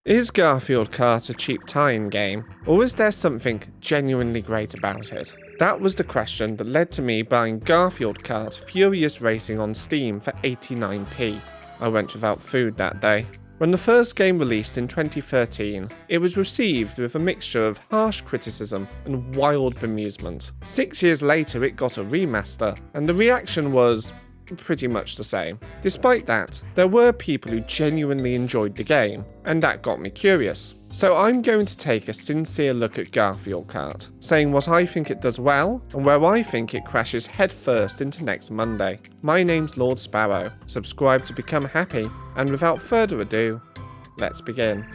Is Garfield Kart a cheap tie-in game, or is there something genuinely great about it? That was the question that led to me buying Garfield Kart Furious Racing on Steam for 89p. I went without food that day. When the first game released in 2013, it was received with a mixture of harsh criticism and wild bemusement. 6 years later it got a remaster, and the reaction was pretty much the same. Despite that, there were people who genuinely enjoyed the game, and that got me curious. So I'm going to take a sincere look at Garfield Kart, saying what I think it does well, and where I think it crashes headfirst into next Monday. My name's Lord Sparrow, subscribe to become happy, and without further ado, let's begin.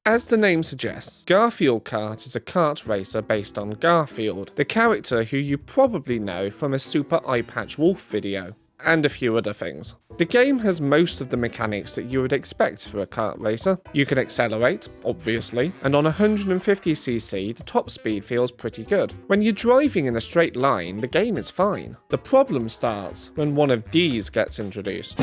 As the name suggests, Garfield Kart is a kart racer based on Garfield, the character who you probably know from a Super Eye Patch Wolf video, and a few other things. The game has most of the mechanics that you would expect for a kart racer. You can accelerate, obviously, and on 150cc the top speed feels pretty good. When you're driving in a straight line, the game is fine. The problem starts when one of these gets introduced.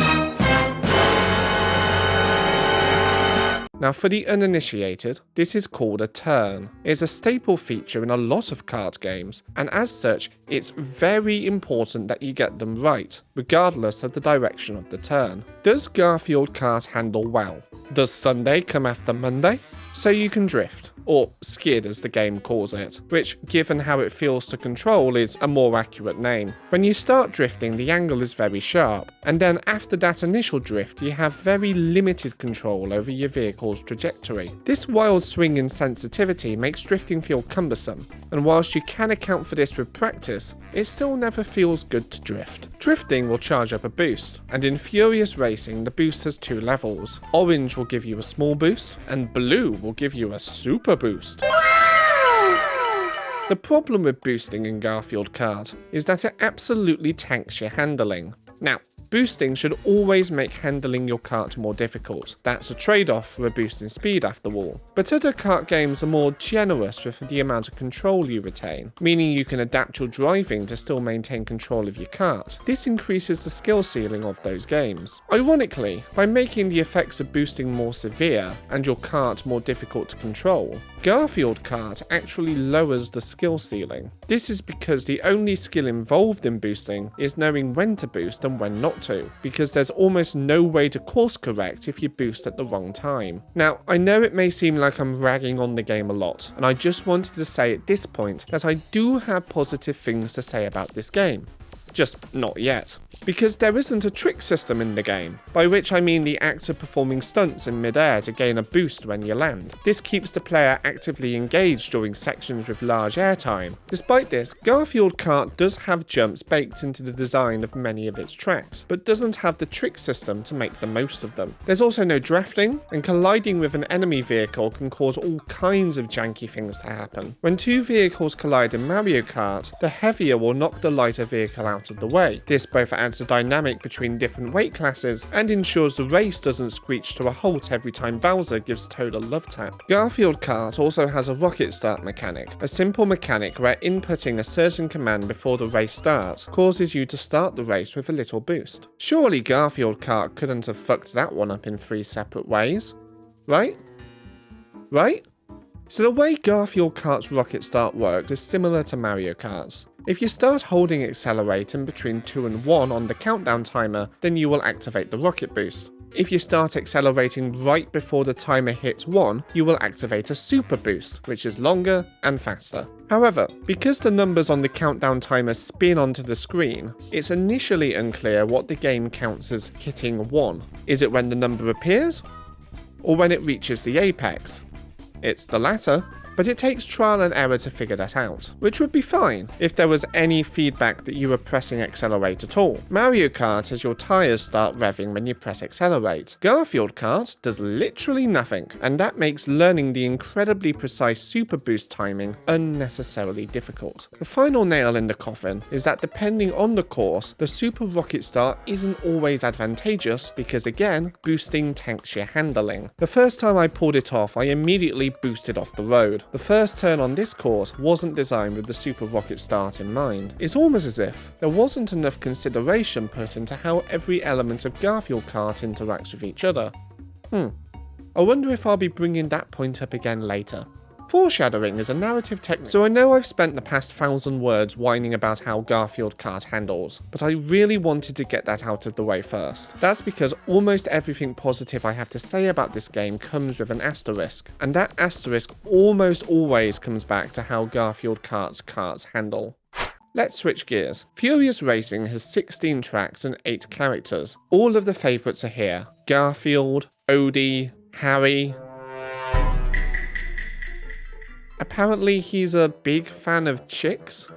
Now for the uninitiated, this is called a turn. It's a staple feature in a lot of kart games, and as such, it's very important that you get them right, regardless of the direction of the turn. Does Garfield Kart handle well? Does Sunday come after Monday? So you can drift, or skid as the game calls it, which, given how it feels to control, is a more accurate name. When you start drifting, the angle is very sharp, and then after that initial drift, you have very limited control over your vehicle's trajectory. This wild swing in sensitivity makes drifting feel cumbersome, and whilst you can account for this with practice, it still never feels good to drift. Drifting will charge up a boost, and in Furious Racing, the boost has two levels. Orange will give you a small boost, and blue will give you a super boost. The problem with boosting in Garfield Kart is that it absolutely tanks your handling. Now, boosting should always make handling your kart more difficult. That's a trade-off for a boost in speed after all. But other kart games are more generous with the amount of control you retain, meaning you can adapt your driving to still maintain control of your kart. This increases the skill ceiling of those games. Ironically, by making the effects of boosting more severe and your kart more difficult to control, Garfield Kart actually lowers the skill ceiling. This is because the only skill involved in boosting is knowing when to boost and when not to, because there's almost no way to course correct if you boost at the wrong time. Now, I know it may seem like I'm ragging on the game a lot, and I just wanted to say at this point that I do have positive things to say about this game. Just not yet. Because there isn't a trick system in the game, by which I mean the act of performing stunts in mid-air to gain a boost when you land. This keeps the player actively engaged during sections with large airtime. Despite this, Garfield Kart does have jumps baked into the design of many of its tracks, but doesn't have the trick system to make the most of them. There's also no drafting, and colliding with an enemy vehicle can cause all kinds of janky things to happen. When two vehicles collide in Mario Kart, the heavier will knock the lighter vehicle out of the way. This both adds a dynamic between different weight classes and ensures the race doesn't screech to a halt every time Bowser gives Toad a love tap. Garfield Kart also has a rocket start mechanic, a simple mechanic where inputting a certain command before the race starts causes you to start the race with a little boost. Surely Garfield Kart couldn't have fucked that one up in 3 separate ways, right? Right? So the way Garfield Kart's rocket start works is similar to Mario Kart's. If you start holding accelerate in between 2 and 1 on the countdown timer, then you will activate the rocket boost. If you start accelerating right before the timer hits 1, you will activate a super boost, which is longer and faster. However, because the numbers on the countdown timer spin onto the screen, it's initially unclear what the game counts as hitting 1. Is it when the number appears? Or when it reaches the apex? It's the latter. But it takes trial and error to figure that out, which would be fine if there was any feedback that you were pressing accelerate at all. Mario Kart has your tyres start revving when you press accelerate. Garfield Kart does literally nothing, and that makes learning the incredibly precise super boost timing unnecessarily difficult. The final nail in the coffin is that depending on the course, the super rocket start isn't always advantageous because again, boosting tanks your handling. The first time I pulled it off, I immediately boosted off the road. road. The first turn on this course wasn't designed with the super rocket start in mind. It's almost as if there wasn't enough consideration put into how every element of Garfield Kart interacts with each other. I wonder if I'll be bringing that point up again later. Foreshadowing is a narrative technique, so I know I've spent the past 1,000 words whining about how Garfield Kart handles, but I really wanted to get that out of the way first. That's because almost everything positive I have to say about this game comes with an asterisk, and that asterisk almost always comes back to how Garfield Kart's karts handle. Let's switch gears. Furious Racing has 16 tracks and 8 characters. All of the favourites are here. Garfield, Odie, Harry. Apparently he's a big fan of chicks.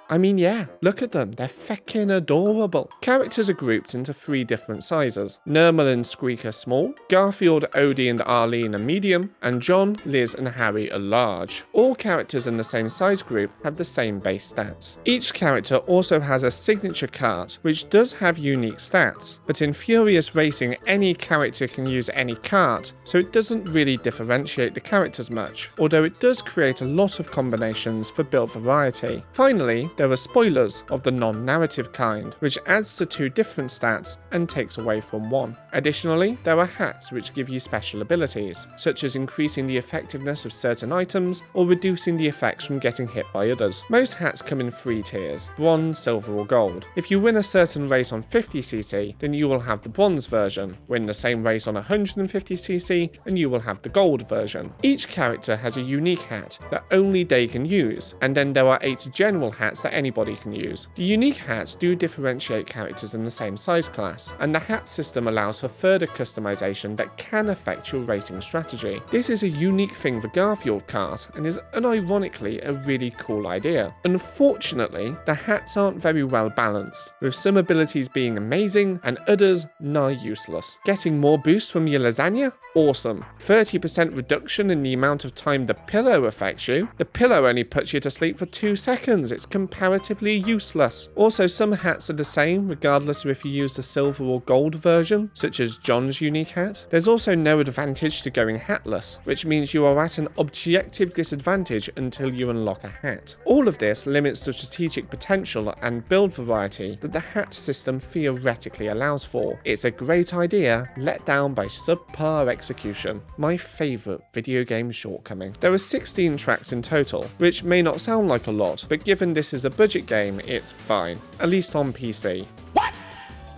I mean, yeah, look at them, they're feckin' adorable. Characters are grouped into 3 different sizes. Normal and Squeak are small, Garfield, Odie and Arlene are medium, and John, Liz and Harry are large. All characters in the same size group have the same base stats. Each character also has a signature kart, which does have unique stats, but in Furious Racing any character can use any kart, so it doesn't really differentiate the characters much, although it does create a lot of combinations for build variety. Finally, there are spoilers of the non-narrative kind, which adds to 2 different stats and takes away from 1. Additionally, there are hats which give you special abilities, such as increasing the effectiveness of certain items or reducing the effects from getting hit by others. Most hats come in 3 tiers: bronze, silver or gold. If you win a certain race on 50cc, then you will have the bronze version. Win the same race on 150cc, and you will have the gold version. Each character has a unique hat that only they can use, and then there are 8 general hats that anybody can use. The unique hats do differentiate characters in the same size class, and the hat system allows for further customization that can affect your racing strategy. This is a unique thing for Garfield Kart, and is unironically a really cool idea. Unfortunately, the hats aren't very well balanced, with some abilities being amazing and others nigh useless. Getting more boost from your lasagna? Awesome. 30% reduction in the amount of time the pillow affects you. The pillow only puts you to sleep for 2 seconds. It's comparatively useless. Also, some hats are the same regardless of if you use the silver or gold version, such as John's unique hat. There's also no advantage to going hatless, which means you are at an objective disadvantage until you unlock a hat. All of this limits the strategic potential and build variety that the hat system theoretically allows for. It's a great idea, let down by subpar execution. My favourite video game shortcoming. There are 16 tracks in total, which may not sound like a lot, but given this is a budget game, it's fine, at least on PC.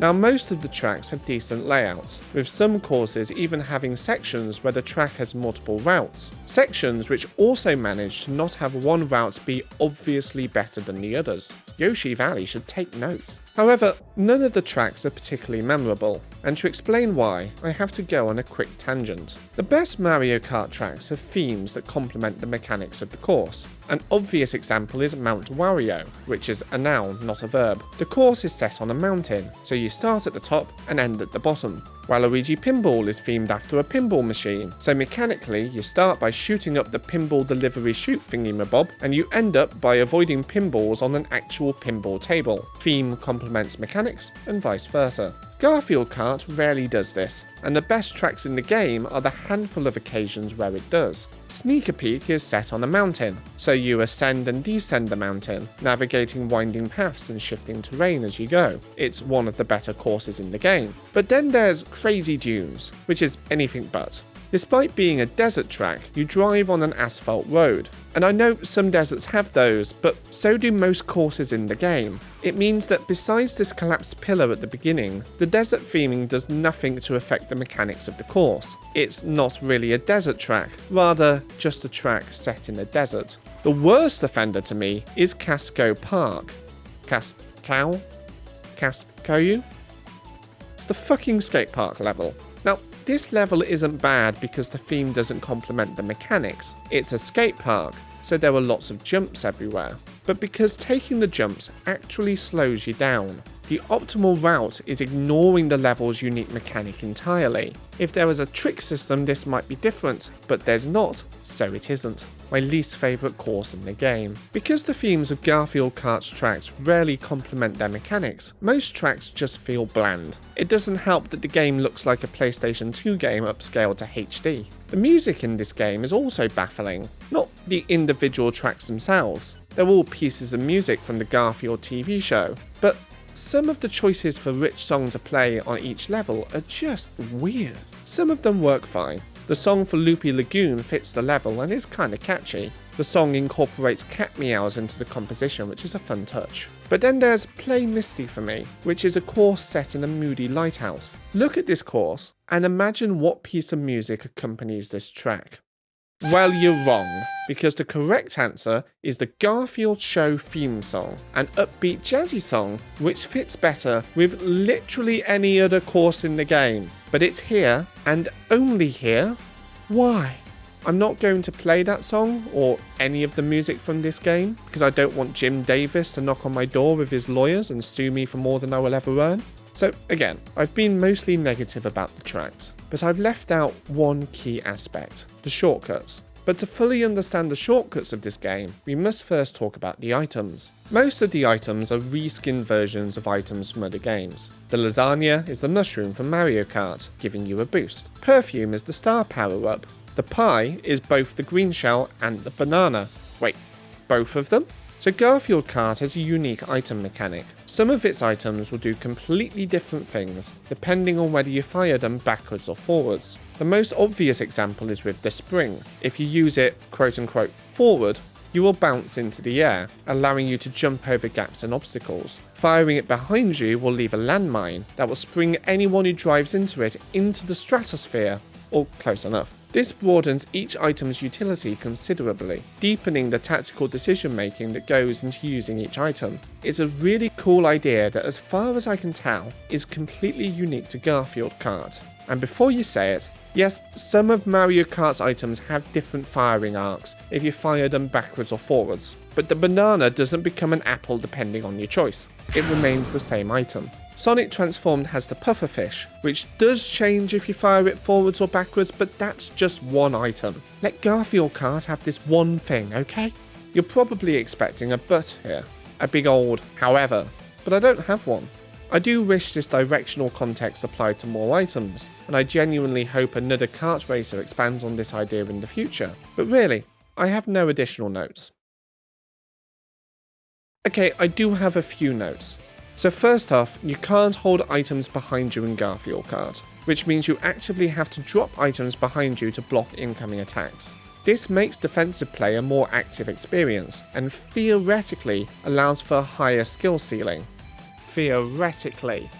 Now, most of the tracks have decent layouts, with some courses even having sections where the track has multiple routes. Sections which also manage to not have one route be obviously better than the others. Yoshi Valley should take note. However, none of the tracks are particularly memorable, and to explain why, I have to go on a quick tangent. The best Mario Kart tracks have themes that complement the mechanics of the course. An obvious example is Mount Wario, which is a noun, not a verb. The course is set on a mountain, so you start at the top and end at the bottom. Waluigi Pinball is themed after a pinball machine, so mechanically you start by shooting up the pinball delivery chute thingy-mabob, and you end up by avoiding pinballs on an actual pinball table. Theme complements mechanics, and vice versa. Garfield Kart rarely does this, and the best tracks in the game are the handful of occasions where it does. Sneaker Peak is set on a mountain, so you ascend and descend the mountain, navigating winding paths and shifting terrain as you go. It's one of the better courses in the game. But then there's Crazy Dunes, which is anything but. Despite being a desert track, you drive on an asphalt road. And I know some deserts have those, but so do most courses in the game. It means that besides this collapsed pillar at the beginning, the desert theming does nothing to affect the mechanics of the course. It's not really a desert track, rather just a track set in a desert. The worst offender to me is Casco Park. Cascoyu? It's the fucking skate park level. Now, this level isn't bad because the theme doesn't complement the mechanics. It's a skate park, so there are lots of jumps everywhere. But because taking the jumps actually slows you down. The optimal route is ignoring the level's unique mechanic entirely. If there was a trick system, this might be different, but there's not, so it isn't. My least favourite course in the game. Because the themes of Garfield Kart's tracks rarely complement their mechanics, most tracks just feel bland. It doesn't help that the game looks like a PlayStation 2 game upscaled to HD. The music in this game is also baffling, not the individual tracks themselves. They're all pieces of music from the Garfield TV show, but some of the choices for which song to play on each level are just weird. Some of them work fine. The song for Loopy Lagoon fits the level and is kinda catchy. The song incorporates cat meows into the composition, which is a fun touch. But then there's Play Misty for me, which is a course set in a moody lighthouse. Look at this course and imagine what piece of music accompanies this track. Well, you're wrong, because the correct answer is the Garfield Show theme song, an upbeat jazzy song which fits better with literally any other course in the game. But it's here, and only here. Why? I'm not going to play that song or any of the music from this game, because I don't want Jim Davis to knock on my door with his lawyers and sue me for more than I will ever earn. So again, I've been mostly negative about the tracks, but I've left out one key aspect, the shortcuts. But to fully understand the shortcuts of this game, we must first talk about the items. Most of the items are reskinned versions of items from other games. The lasagna is the mushroom from Mario Kart, giving you a boost. Perfume is the star power-up. The pie is both the green shell and the banana. Wait, both of them? So Garfield Kart has a unique item mechanic. Some of its items will do completely different things, depending on whether you fire them backwards or forwards. The most obvious example is with the spring. If you use it, quote-unquote, forward, you will bounce into the air, allowing you to jump over gaps and obstacles. Firing it behind you will leave a landmine that will spring anyone who drives into it into the stratosphere, or close enough. This broadens each item's utility considerably, deepening the tactical decision making that goes into using each item. It's a really cool idea that, as far as I can tell, is completely unique to Garfield Kart. And before you say it, yes, some of Mario Kart's items have different firing arcs if you fire them backwards or forwards, but the banana doesn't become an apple depending on your choice. It remains the same item. Sonic Transformed has the pufferfish, which does change if you fire it forwards or backwards, but that's just one item. Let Garfield Kart have this one thing, okay? You're probably expecting a but here, a big old however, but I don't have one. I do wish this directional context applied to more items, and I genuinely hope another kart racer expands on this idea in the future, but really, I have no additional notes. Okay, I do have a few notes. So first off, you can't hold items behind you in Garfield Kart, which means you actively have to drop items behind you to block incoming attacks. This makes defensive play a more active experience, and theoretically allows for a higher skill ceiling. Theoretically.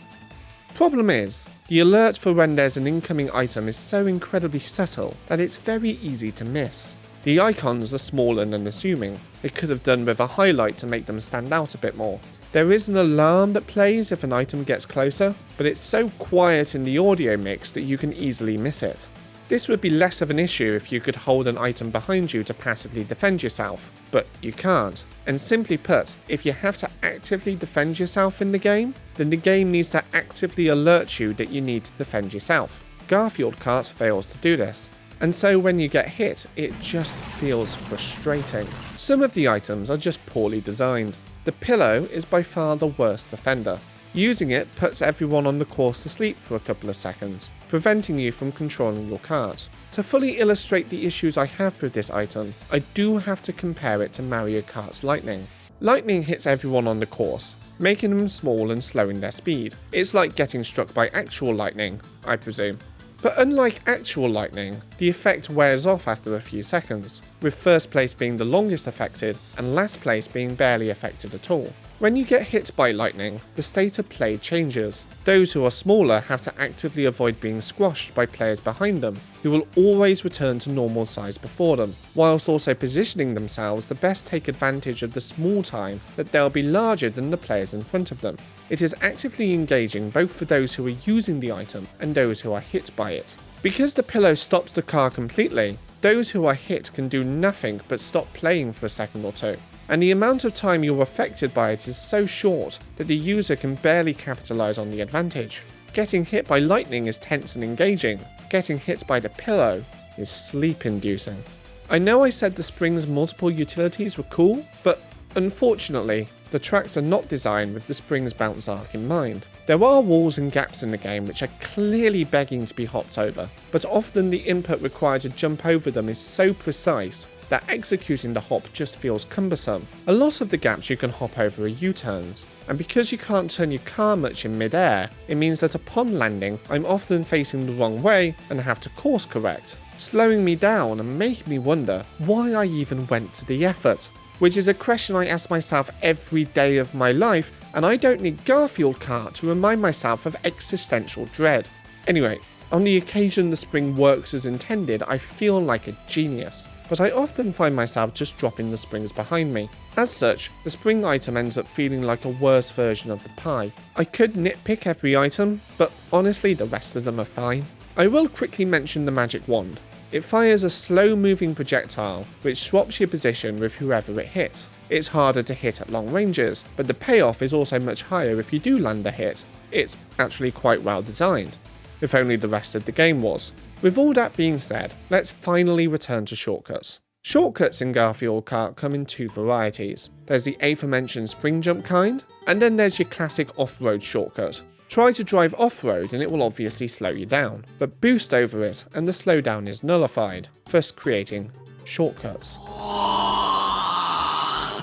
Problem is, the alert for when there's an incoming item is so incredibly subtle that it's very easy to miss. The icons are small and unassuming. They could have done with a highlight to make them stand out a bit more. There is an alarm that plays if an item gets closer, but it's so quiet in the audio mix that you can easily miss it. This would be less of an issue if you could hold an item behind you to passively defend yourself, but you can't. And simply put, if you have to actively defend yourself in the game, then the game needs to actively alert you that you need to defend yourself. Garfield Kart fails to do this. And so when you get hit, it just feels frustrating. Some of the items are just poorly designed. The pillow is by far the worst offender. Using it puts everyone on the course to sleep for a couple of seconds, preventing you from controlling your kart. To fully illustrate the issues I have with this item, I do have to compare it to Mario Kart's Lightning. Lightning hits everyone on the course, making them small and slowing their speed. It's like getting struck by actual lightning, I presume. But unlike actual lightning, the effect wears off after a few seconds, with first place being the longest affected and last place being barely affected at all. When you get hit by lightning, the state of play changes. Those who are smaller have to actively avoid being squashed by players behind them, who will always return to normal size before them, whilst also positioning themselves to best take advantage of the small time that they'll be larger than the players in front of them. It is actively engaging both for those who are using the item and those who are hit by it. Because the pillow stops the car completely, those who are hit can do nothing but stop playing for a second or two. and the amount of time you're affected by it is so short that the user can barely capitalize on the advantage. Getting hit by lightning is tense and engaging. Getting hit by the pillow is sleep-inducing. I know I said the spring's multiple utilities were cool, but unfortunately, the tracks are not designed with the spring's bounce arc in mind. There are walls and gaps in the game which are clearly begging to be hopped over, but often the input required to jump over them is so precise that executing the hop just feels cumbersome. A lot of the gaps you can hop over are U-turns, and because you can't turn your car much in mid-air, it means that upon landing, I'm often facing the wrong way and have to course correct, slowing me down and making me wonder why I even went to the effort. Which is a question I ask myself every day of my life, and I don't need Garfield Kart to remind myself of existential dread. Anyway, on the occasion the spring works as intended, I feel like a genius, but I often find myself just dropping the springs behind me. As such, the spring item ends up feeling like a worse version of the pie. I could nitpick every item, but honestly the rest of them are fine. I will quickly mention the magic wand. It fires a slow-moving projectile which swaps your position with whoever it hits. It's harder to hit at long ranges, but the payoff is also much higher if you do land a hit. It's actually quite well designed. If only the rest of the game was. With all that being said, let's finally return to shortcuts. Shortcuts in Garfield Kart come in two varieties. There's the aforementioned spring jump kind, and then there's your classic off-road shortcut. Try to drive off-road and it will obviously slow you down, but boost over it and the slowdown is nullified, thus creating shortcuts.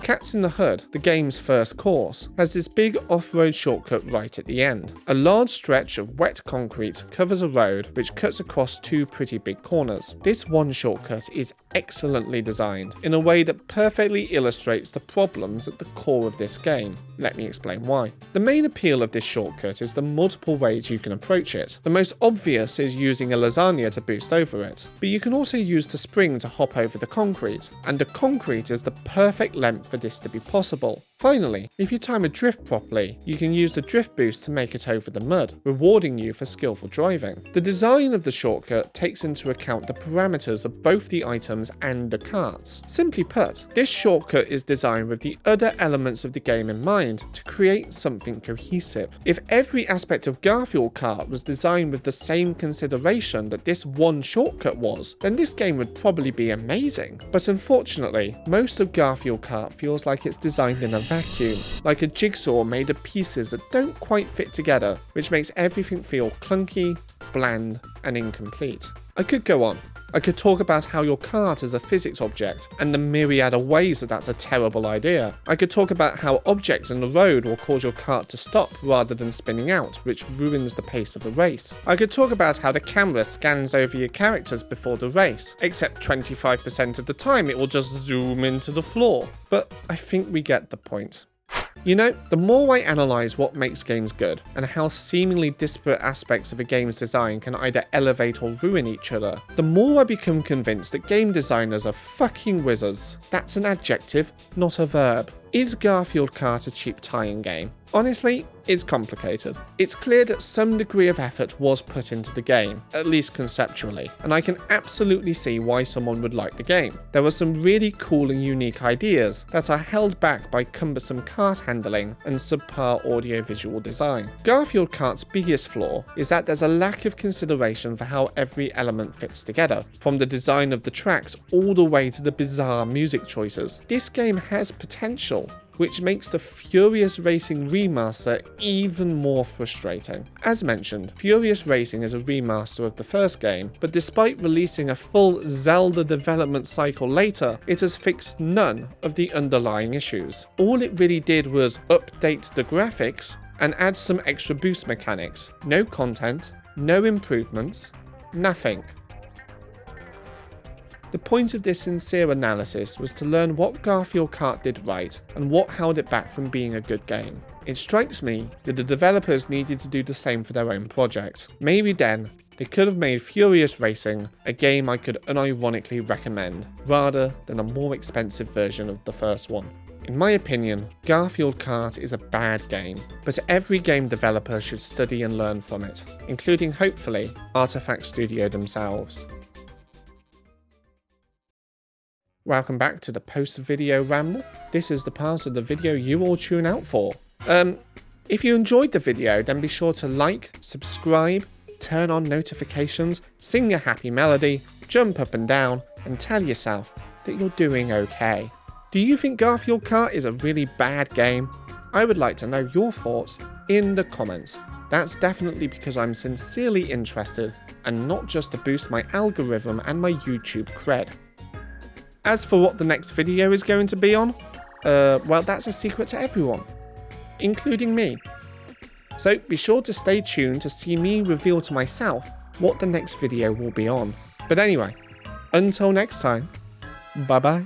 Cats in the Hood, the game's first course, has this big off-road shortcut right at the end. A large stretch of wet concrete covers a road which cuts across two pretty big corners. This one shortcut is excellently designed in a way that perfectly illustrates the problems at the core of this game. Let me explain why. The main appeal of this shortcut is the multiple ways you can approach it. The most obvious is using a lasagna to boost over it, but you can also use the spring to hop over the concrete, and the concrete is the perfect length for this to be possible. Finally, if you time a drift properly, you can use the drift boost to make it over the mud, rewarding you for skillful driving. The design of the shortcut takes into account the parameters of both the items and the carts. Simply put, this shortcut is designed with the other elements of the game in mind to create something cohesive. If every aspect of Garfield Kart was designed with the same consideration that this one shortcut was, then this game would probably be amazing. But unfortunately, most of Garfield Kart feels like it's designed in a vacuum, like a jigsaw made of pieces that don't quite fit together, which makes everything feel clunky, bland, and incomplete. I could go on. I could talk about how your cart is a physics object, and the myriad of ways that that's a terrible idea. I could talk about how objects in the road will cause your cart to stop rather than spinning out, which ruins the pace of the race. I could talk about how the camera scans over your characters before the race, except 25% of the time it will just zoom into the floor. But I think we get the point. You know, the more I analyse what makes games good, and how seemingly disparate aspects of a game's design can either elevate or ruin each other, the more I become convinced that game designers are fucking wizards. That's an adjective, not a verb. Is Garfield Kart a cheap tie-in game? Honestly, it's complicated. It's clear that some degree of effort was put into the game, at least conceptually, and I can absolutely see why someone would like the game. There were some really cool and unique ideas that are held back by cumbersome kart handling and subpar audio-visual design. Garfield Kart's biggest flaw is that there's a lack of consideration for how every element fits together, from the design of the tracks all the way to the bizarre music choices. This game has potential, which makes the Furious Racing remaster even more frustrating. As mentioned, Furious Racing is a remaster of the first game, but despite releasing a full Zelda development cycle later, it has fixed none of the underlying issues. All it really did was update the graphics and add some extra boost mechanics. No content, no improvements, nothing. The point of this sincere analysis was to learn what Garfield Kart did right and what held it back from being a good game. It strikes me that the developers needed to do the same for their own project. Maybe then, they could have made Furious Racing a game I could unironically recommend, rather than a more expensive version of the first one. In my opinion, Garfield Kart is a bad game, but every game developer should study and learn from it, including, hopefully, Artifact Studio themselves. Welcome back to the post-video ramble. This is the part of the video you all tune out for. If you enjoyed the video, then be sure to like, subscribe, turn on notifications, sing a happy melody, jump up and down, and tell yourself that you're doing okay. Do you think Garfield Kart is a really bad game? I would like to know your thoughts in the comments. That's definitely because I'm sincerely interested and not just to boost my algorithm and my YouTube cred. As for what the next video is going to be on, well, that's a secret to everyone, including me. So be sure to stay tuned to see me reveal to myself what the next video will be on. But anyway, until next time, bye bye.